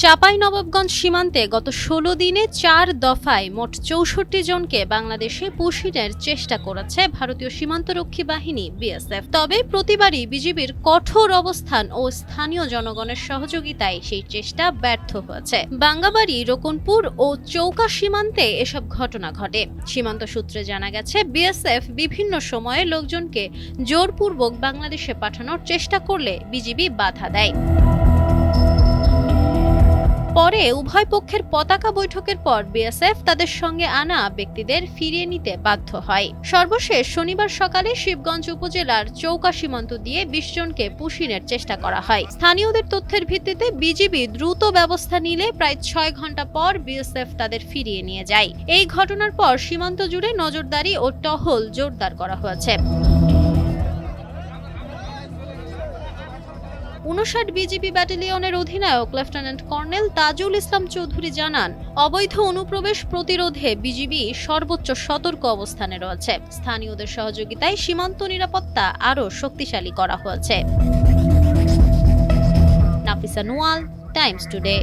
চাঁপাইনবাবগঞ্জ সীমান্তে গত ১৬ দিনে ৪ দফায় মোট ৬৪ জনকে বাংলাদেশে পুশিনের চেষ্টা করেছে ভারতীয় সীমান্তরক্ষী বাহিনী বিএসএফ। তবে প্রতিবারই বিজিবির কঠোর অবস্থান ও স্থানীয় জনগণের সহযোগিতায় সেই চেষ্টা ব্যর্থ হয়েছে। বাঙ্গাবাড়ি, রোকনপুর ও চৌকা সীমান্তে এসব ঘটনা ঘটে। সীমান্ত সূত্রে জানা গেছে, বিএসএফ বিভিন্ন সময়ে লোকজনকে জোরপূর্বক বাংলাদেশে পাঠানোর চেষ্টা করলে বিজিবি বাধা দেয়। পরে উভয় পক্ষের পতাকা বৈঠকের পর বিএসএফ তাদের সঙ্গে আনা ব্যক্তিদের ফিরিয়ে নিতে বাধ্য হয়। সর্বশেষ শনিবার সকালে শিবগঞ্জ উপজেলার চৌকা সীমান্ত দিয়ে ২০ জনকে পুশিনের চেষ্টা করা হয়। স্থানীয়দের তথ্যের ভিত্তিতে বিজিবি দ্রুত ব্যবস্থা নিলে প্রায় ৬ ঘন্টা পর বিএসএফ তাদের ফিরিয়ে নিয়ে যায়। এই ঘটনার পর সীমান্ত জুড়ে নজরদারি ও টহল জোরদার করা হয়েছে। ৫৯ বিজিবি ব্যাটালিয়নের অধিনায়ক লেফটেন্যান্ট কর্নেল তাজুল ইসলাম চৌধুরী জানান, অবৈধ অনুপ্রবেশ প্রতিরোধে বিজিবি সর্বোচ্চ সতর্ক অবস্থানে রয়েছে। স্থানীয়দের সহযোগিতায় সীমান্ত নিরাপত্তা আরও শক্তিশালী করা হয়েছে। Nafisa Nuwal, Times today.